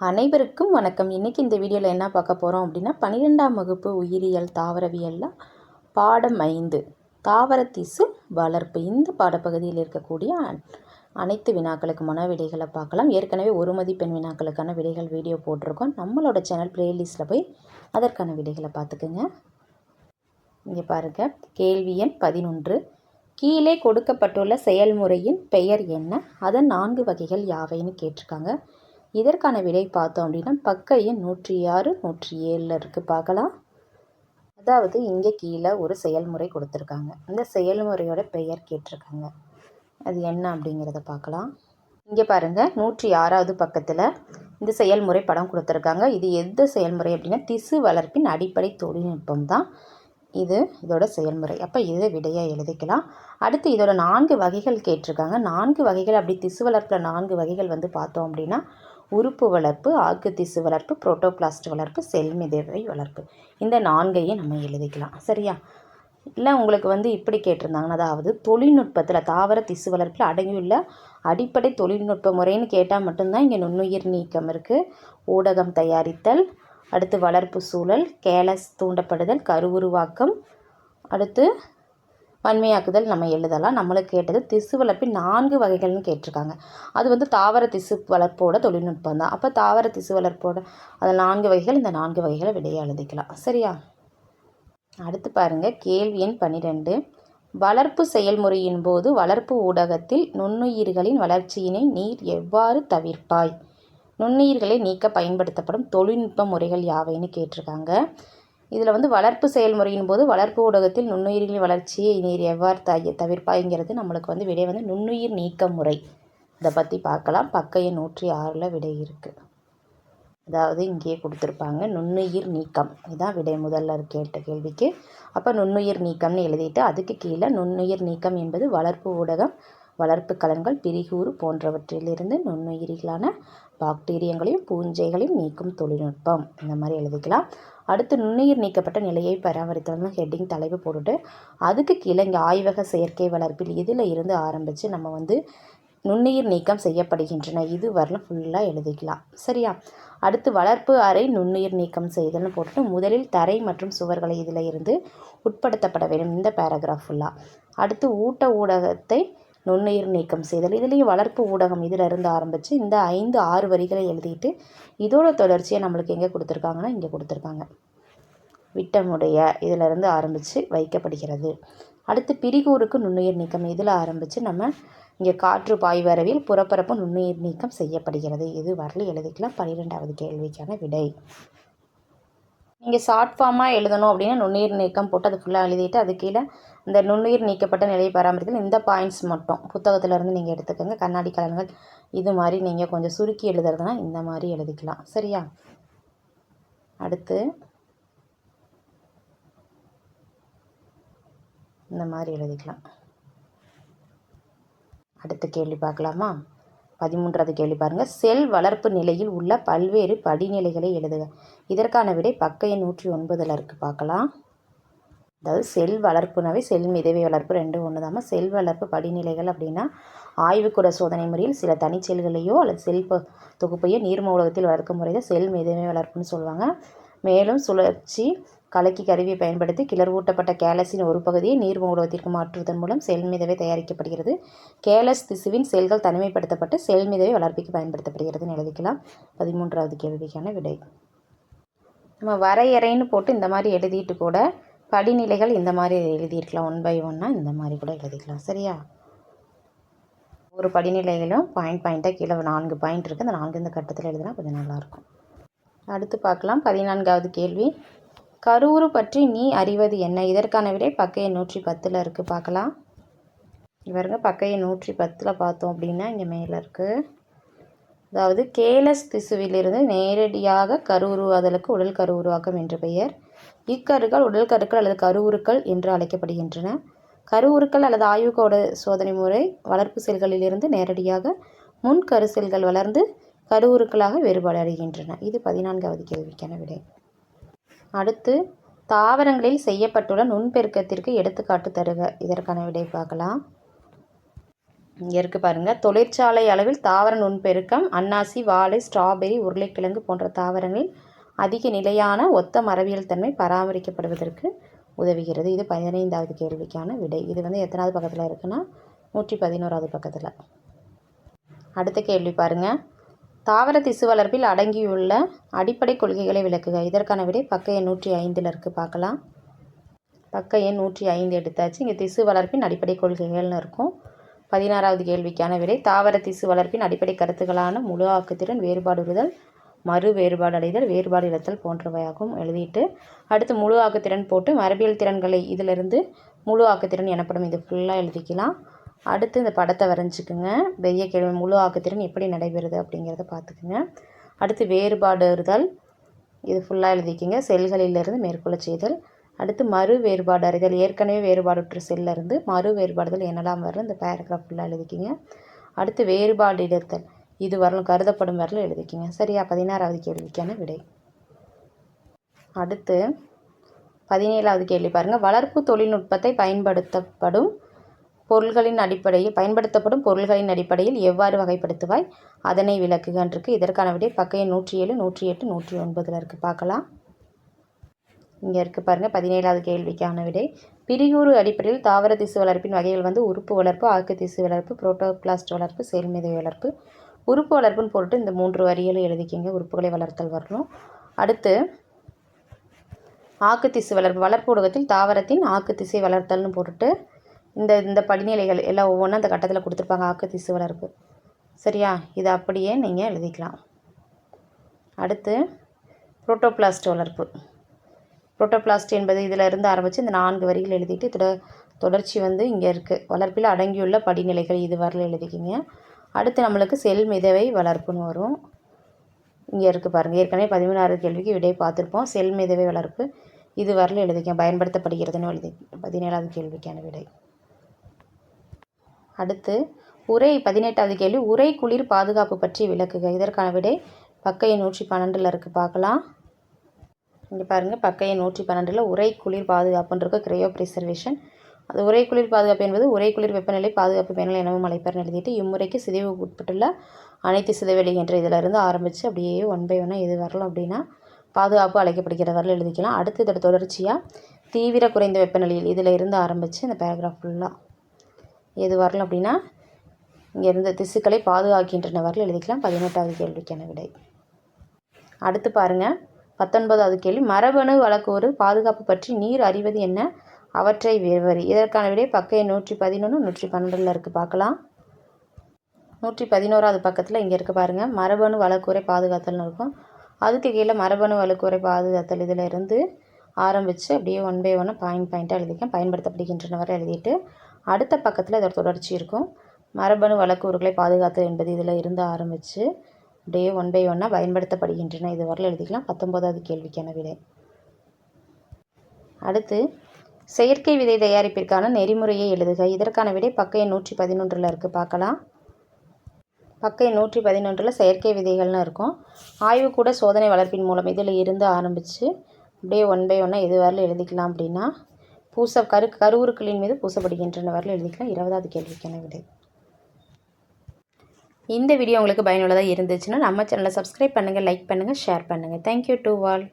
அனைவருக்கும் வணக்கம். இன்றைக்கி இந்த வீடியோவில் என்ன பார்க்க போகிறோம் அப்படின்னா 12ஆம் வகுப்பு உயிரியல் தாவரவியலில் பாடம் 5 தாவர திசு வளர்ப்பு. இந்த பாடப்பகுதியில் இருக்கக்கூடிய அனைத்து வினாக்களுக்குமான விடைகளை பார்க்கலாம். ஏற்கனவே ஒரு மதிப்பெண் வினாக்களுக்கான விடைகள் வீடியோ போட்டிருக்கோம். நம்மளோட சேனல் பிளேலிஸ்ட்டில் போய் அதற்கான விடைகளை பார்த்துக்குங்க. இங்கே பாருங்கள், கேள்வி எண் 11. கீழே கொடுக்கப்பட்டுள்ள செயல்முறையின் பெயர் என்ன? அதன் 4 வகைகள் யாவைன்னு கேட்டிருக்காங்க. இதற்கான விடை பார்த்தோம் அப்படின்னா பக்க எண் 106, 107 இருக்குது. பார்க்கலாம். அதாவது இங்கே கீழே ஒரு செயல்முறை கொடுத்துருக்காங்க. இந்த செயல்முறையோட பெயர் கேட்டிருக்காங்க. அது என்ன அப்படிங்கிறத பார்க்கலாம். இங்கே பாருங்கள், 106வது பக்கத்தில் இந்த செயல்முறை படம் கொடுத்துருக்காங்க. இது எந்த செயல்முறை அப்படின்னா திசு வளர்ப்பின் அடிப்படை தொழில்நுட்பம் தான் இதோட செயல்முறை. அப்போ இதை விடையாக எழுதிக்கலாம். அடுத்து இதோட 4 வகைகள் கேட்டிருக்காங்க. 4 வகைகள் அப்படி திசு வளர்ப்பில் 4 வகைகள் பார்த்தோம் அப்படின்னா உறுப்பு வளர்ப்பு, ஆக்கு திசு வளர்ப்பு, புரோட்டோபிளாஸ்ட் வளர்ப்பு, செல் மிதவை வளர்ப்பு. இந்த 4ஐயும் நம்ம எழுதிக்கலாம். சரியா? இல்லை உங்களுக்கு இப்படி கேட்டிருந்தாங்கன்னா, அதாவது தொழில்நுட்பத்தில் தாவர திசு வளர்ப்பில் அடங்கியுள்ள அடிப்படை தொழில்நுட்ப முறைன்னு கேட்டால் மட்டும்தான் இங்கே நுண்ணுயிர் நீக்கம் இருக்குது. ஊடகம் தயாரித்தல், அடுத்து வளர்ப்பு சூழல், கேலஸ் தூண்டப்படுதல், கருவுருவாக்கம், அடுத்து பன்மையாக்குதல் நம்ம எழுதலாம். நம்மளுக்கு கேட்டது திசு வளர்ப்பின் 4 வகைகள்னு கேட்டிருக்காங்க. அது தாவர திசு வளர்ப்போட தொழில்நுட்பம் தான். அப்போ தாவர திசு வளர்ப்போட அது 4 வகைகள். இந்த 4 வகைகளை விடையை எழுதிக்கலாம். சரியா? அடுத்து பாருங்கள், கேள்வி எண் 12. வளர்ப்பு செயல்முறையின் போது வளர்ப்பு ஊடகத்தில் நுண்ணுயிர்களின் வளர்ச்சியினை நீர் எவ்வாறு தவிர்ப்பாய்? நுண்ணுயிர்களை நீக்க பயன்படுத்தப்படும் தொழில்நுட்ப முறைகள் யாவைன்னு கேட்டிருக்காங்க. இதில் வளர்ப்பு செயல்முறையின் போது வளர்ப்பு ஊடகத்தில் நுண்ணுயிர்களின் வளர்ச்சியை நீர் எவ்வாறு தவிர்ப்பாய்ங்கிறது நம்மளுக்கு விடை நுண்ணுயிர் நீக்க முறை. இதை பற்றி பார்க்கலாம். பக்க எண் 106 விடை இருக்குது. அதாவது இங்கேயே கொடுத்துருப்பாங்க நுண்ணுயிர் நீக்கம். இதுதான் விடை முதல்ல கேட்ட கேள்விக்கு. அப்போ நுண்ணுயிர் நீக்கம்னு எழுதிட்டு அதுக்கு கீழே நுண்ணுயிர் நீக்கம் என்பது வளர்ப்பு ஊடகம், வளர்ப்பு கலன்கள், பிரிகூறு போன்றவற்றிலிருந்து நுண்ணுயிரிகளான பாக்டீரியங்களையும் பூஞ்சைகளையும் நீக்கும் தொழில்நுட்பம். இந்த மாதிரி எழுதிக்கலாம். அடுத்து நுண்ணுயிர் நீக்கப்பட்ட நிலையை பராமரித்தல்னு ஹெட்டிங் தலைப்பு போட்டுட்டு அதுக்கு கீழே இங்கே ஆய்வக செயற்கை வளர்ப்பில் இதில் இருந்து ஆரம்பித்து நம்ம நுண்ணுயிர் நீக்கம் செய்யப்படுகின்றன. இது வரலாம் ஃபுல்லாக எழுதிக்கலாம். சரியா? அடுத்து வளர்ப்பு அறை நுண்ணுயிர் நீக்கம் செய்தல்னு போட்டுட்டு முதலில் தரை மற்றும் சுவர்களை இதில் இருந்து உட்படுத்தப்பட வேண்டும். இந்த பேராகிராஃப் ஃபுல்லாக. அடுத்து ஊட்ட ஊடகத்தை நுண்ணுயிர் நீக்கம் செய்தல். இதுலேயும் வளர்ப்பு ஊடகம் இதில் இருந்து ஆரம்பித்து இந்த 5, 6 வரிகளை எழுதிட்டு இதோட தொடர்ச்சியை நம்மளுக்கு எங்கே கொடுத்துருக்காங்கன்னா இங்கே கொடுத்துருக்காங்க. விட்டமுடைய இதிலிருந்து ஆரம்பித்து வைக்கப்படுகிறது. அடுத்து பிரிகூறுக்கு நுண்ணுயிர் நீக்கம் இதில் ஆரம்பித்து நம்ம இங்கே காற்று பாய்வரவில் புறப்பரப்பு நுண்ணுயிர் நீக்கம் செய்யப்படுகிறது. இது வரல எழுதிக்கலாம். 12வது கேள்விக்கான விடை. நீங்கள் ஷார்ட் ஃபார்மாக எழுதணும் அப்படின்னா நுண்ணுயிர் நீக்கம் போட்டு அது ஃபுல்லாக எழுதிட்டு அது கீழே இந்த நுண்ணுயிர் நீக்கப்பட்ட நிலையை பராமரித்தல் இந்த பாயிண்ட்ஸ் மட்டும் புத்தகத்திலேருந்து நீங்கள் எடுத்துக்கோங்க. கண்ணாடி கலன்கள் இது மாதிரி நீங்கள் கொஞ்சம் சுருக்கி எழுதுறதுனா இந்த மாதிரி எழுதிக்கலாம். சரியா? அடுத்து இந்த மாதிரி எழுதிக்கலாம். அடுத்த கேள்வி பார்க்கலாமா? 13வது கேள்வி பாருங்கள். செல் வளர்ப்பு நிலையில் உள்ள பல்வேறு படிநிலைகளை எழுதுக. இதற்கான விடை பக்க எண் 109 இருக்குது. பார்க்கலாம். அதாவது செல் வளர்ப்புனாவே செல் மிதவை வளர்ப்பு 2 ஒன்று தான். செல் வளர்ப்பு படிநிலைகள் அப்படின்னா ஆய்வுக்கூட சோதனை முறையில் சில தனிச்செல்களையோ அல்லது செல் தொகுப்பையோ நீர்ம ஊடகத்தில் வளர்க்கும் முறை தான் செல் மிதவை வளர்ப்புன்னு சொல்லுவாங்க. மேலும் சுழற்சி கலக்கி கருவியை பயன்படுத்தி கிளர்வூட்டப்பட்ட கேலஸின் ஒரு பகுதியை நீர்ம ஊடகத்திற்கு மாற்றுவதன் மூலம் செல் மிதவை தயாரிக்கப்படுகிறது. கேலஸ் திசுவின் செல்கள் தனிமைப்படுத்தப்பட்டு செல் மிதவை வளர்ப்பிற்கு பயன்படுத்தப்படுகிறதுன்னு எழுதிக்கலாம். 13வது கேள்விக்கான விடை. நம்ம வரையறைன்னு போட்டு இந்த மாதிரி எழுதிட்டு கூட படிநிலைகள் இந்த மாதிரி எழுதியிருக்கலாம். 1 by 1 இந்த மாதிரி கூட எழுதிக்கலாம். சரியா? ஒரு படிநிலைகளும் பாயிண்ட்டாக கீழே 4 பாயிண்ட் இருக்குது. அந்த 4 இந்த கட்டத்தில் எழுதினா கொஞ்சம் நல்லாயிருக்கும். அடுத்து பார்க்கலாம். 14வது கேள்வி. கருவுரு பற்றி நீ அறிவது என்ன? இதற்கான விடை பக்க எண் 110 இருக்குது. பார்க்கலாம். இவருங்க பக்க எண் 110 பார்த்தோம் அப்படின்னா இங்கே மேலே இருக்குது. அதாவது கேலஸ் திசுவிலிருந்து நேரடியாக கருவுருவாதலுக்கு உடல் கருவுருவாக்கம் என்று பெயர். இக்கருக்கள் உடல் கருக்கள் அல்லது கருவுருக்கள் என்று அழைக்கப்படுகின்றன. கருவுருக்கள் அல்லது ஆய்வுக்கூட சோதனை முறை வளர்ப்பு செல்களிலிருந்து நேரடியாக முன் கரு செல்கள் வளர்ந்து கருவுருக்களாக வேறுபாடு அடைகின்றன. இது 14வது கேள்விக்கான விடை. அடுத்து தாவரங்களில் செய்யப்பட்டுள்ள நுண்பெருக்கத்திற்கு எடுத்துக்காட்டு தருக. இதற்கான விடை பார்க்கலாம். இங்கே இருக்குது பாருங்கள். தொழிற்சாலை அளவில் தாவர நுண்பெருக்கம் அன்னாசி, வாழை, ஸ்ட்ராபெரி, உருளைக்கிழங்கு போன்ற தாவரங்களில் அதிக நிலையான ஒத்த மரபியல் தன்மை பராமரிக்கப்படுவதற்கு உதவுகிறது. இது 15வது கேள்விக்கான விடை. இது வந்து எத்தனாவது பக்கத்தில் இருக்குன்னா 111வது பக்கத்தில். அடுத்த கேள்வி பாருங்கள். தாவர திசு வளர்ப்பில் அடங்கியுள்ள அடிப்படை கொள்கைகளை விளக்குக. இதற்கான விடை பக்க எண் 105 இருக்குது. பார்க்கலாம். பக்க எண் 105 எடுத்தாச்சு. இங்கே திசு வளர்ப்பின் அடிப்படை கொள்கைகள்னு இருக்கும். 16வது கேள்விக்கான விடை தாவர திசு வளர்ப்பின் அடிப்படை கருத்துக்களான முழு ஆக்குத்திறன், வேறுபாடுறுதல், மறு வேறுபாடு அடைதல், வேறுபாடு இழத்தல் போன்றவையாகும். எழுதிட்டு அடுத்து முழு ஆக்குத்திறன் போட்டு மரபியல் திறன்களை இதிலிருந்து முழு ஆக்குத்திறன் எனப்படும். இது ஃபுல்லாக எழுதிக்கலாம். அடுத்து இந்த படத்தை வரைஞ்சிக்குங்க. பெரிய கேள்வி முழு ஆக்குத்திறன் எப்படி நடைபெறுது அப்படிங்கிறத பார்த்துக்குங்க. அடுத்து வேறுபாடுறுதல் இது ஃபுல்லாக எழுதிக்கிங்க. செல்களிலிருந்து மேற்கொள்ள செய்தல். அடுத்து மறு வேறுபாடு அறிதல் ஏற்கனவே வேறுபாடுற்ற செல்லிருந்து மறு வேறுபாடுதல் என்னெல்லாம் வரும் இந்த பேராகிராஃப் ஃபுல்லாக எழுதிக்கிங்க. அடுத்து வேறுபாடு இழத்தல் இது வரலும் கருதப்படும் வரலும் எழுதிக்கிங்க. சரியா? 16வது கேள்விக்கான விடை. அடுத்து 17வது கேள்வி பாருங்கள். வளர்ப்பு தொழில்நுட்பத்தை பயன்படுத்தப்படும் பொருள்களின் அடிப்படையில் எவ்வாறு வகைப்படுத்துவாய்? அதனை விளக்குகன்றிருக்கு. இதற்கான விடை பக்க எண் 107, 108, 109 இருக்குது. பார்க்கலாம். இங்கே இருக்குது பாருங்கள். 17வது கேள்விக்கான விடை பிரிகுறு அடிப்படையில் தாவர திசு வளர்ப்பின் வகைகள் வந்து உறுப்பு வளர்ப்பு, ஆக்கு திசு வளர்ப்பு, புரோட்டோபிளாஸ்ட் வளர்ப்பு, செல்மிதவை வளர்ப்பு. உறுப்பு வளர்ப்புன்னு போட்டு இந்த 3 வரிகளும் எழுதிக்கிங்க. உறுப்புகளை வளர்த்தல் வரணும். அடுத்து ஆக்கு திசு வளர்ப்பு வளர்ப்பு ஊடகத்தில் தாவரத்தின் ஆக்கு திசை வளர்த்தல்னு போட்டுட்டு இந்த படிநிலைகள் எல்லாம் ஒவ்வொன்றும் அந்த கட்டத்தில் கொடுத்துருப்பாங்க. ஆக்கு திசு வளர்ப்பு. சரியா? இதை அப்படியே நீங்கள் எழுதிக்கலாம். அடுத்து புரோட்டோபிளாஸ்ட் வளர்ப்பு. புரோட்டோபிளாஸ்ட் என்பது இதில் இருந்து ஆரம்பித்து இந்த 4 வரிகள் எழுதிட்டு இதோட தொடர்ச்சி வந்து இங்கே இருக்குது. வளர்ப்பில் அடங்கியுள்ள படிநிலைகள் இது வரல எழுதிக்கிங்க. அடுத்து நம்மளுக்கு செல் மிதவை வளர்ப்புன்னு வரும். இங்கே இருக்குது பாருங்கள். ஏற்கனவே 13வது கேள்விக்கு விடை பார்த்துருப்போம். செல் மிதவை வளர்ப்பு இது வரல எழுதிக்க பயன்படுத்தப்படுகிறதுன்னு எழுதி 17வது கேள்விக்கான விடை. அடுத்து 18வது கேள்வி உரை குளிர் பாதுகாப்பு பற்றி விளக்குக. இதற்கான விடை பக்க எண் 112 இருக்குது. பார்க்கலாம். இங்கே பாருங்கள். பக்க எண் 112 உரை குளிர் பாதுகாப்புன்னு இருக்க கிரையோ ப்ரிசர்வேஷன். அது உரை குளிர் பாதுகாப்பு என்பது உரை குளிர் வெப்பநிலை பாதுகாப்பு மேல்நிலை எனவும் அழைப்பார்னு எழுதிட்டு இம்முறைக்கு சிதைவுக்கு உட்பட்டுள்ள அனைத்து சிதைவெளி என்ற இதில் இருந்து ஆரம்பித்து அப்படியே 1 by 1 எது வரலாம் அப்படின்னா பாதுகாப்பு அழைக்கப்படுகிற வரல எழுதிக்கலாம். அடுத்து இதோட தொடர்ச்சியாக தீவிர குறைந்த வெப்பநிலையில் இதில் இருந்து ஆரம்பித்து இந்த பேராகிராஃப் ஃபுல்லாக எது வரலாம் அப்படின்னா இங்கே இருந்த திசுக்களை பாதுகாக்கின்றன வரல எழுதிக்கலாம். 18வது கேள்விக்கான விடை. அடுத்து பாருங்கள். 19வது கேள்வி மரபணு வழக்கூறு பாதுகாப்பு பற்றி நீர் அறிவது என்ன? அவற்றை விவரி. இதற்கான விடை பக்க எண் 111, 112 இருக்குது. பார்க்கலாம். 111வது பக்கத்தில் இங்கே இருக்குது பாருங்கள். மரபணு வழக்கூறை பாதுகாத்தல்னு இருக்கும். அதுக்கு கீழே மரபணு வழக்கூறை பாதுகாத்தல் இதில் இருந்து ஆரம்பித்து அப்படியே 1 by 1 பாயிண்ட்டாக எழுதிக்க பயன்படுத்தப்படுகின்றன வரை எழுதிட்டு அடுத்த பக்கத்தில் இதோட தொடர்ச்சி இருக்கும். மரபணு வழக்கூறுகளை பாதுகாத்தல் என்பது இதில் இருந்து ஆரம்பித்து அப்படியே 1 by 1 பயன்படுத்தப்படுகின்றன இது வரல எழுதிக்கலாம். 19வது கேள்விக்கான விடை. அடுத்து செயற்கை விதை தயாரிப்பிற்கான நெறிமுறையை எழுதுக. இதற்கான விடை பக்க எண் 111 இருக்குது. பார்க்கலாம். பக்க எண் 111 செயற்கை விதைகள்னு இருக்கும். ஆய்வுக்கூட சோதனை வளர்ப்பின் மூலம் இதில் இருந்து ஆரம்பித்து அப்படியே 1 by 1 எது வரல எழுதிக்கலாம் அப்படின்னா கருவுருக்களின் மீது பூசப்படுகின்றன வரல எழுதிக்கலாம். 20வது கேள்விக்கான விடை. இந்த வீடியோ உங்களுக்கு பயனுள்ளதாக இருந்துச்சுன்னா நம்ம சேனலை சப்ஸ்கிரைப் பண்ணுங்கள், லைக் பண்ணுங்கள், ஷேர் பண்ணுங்கள். Thank you to all.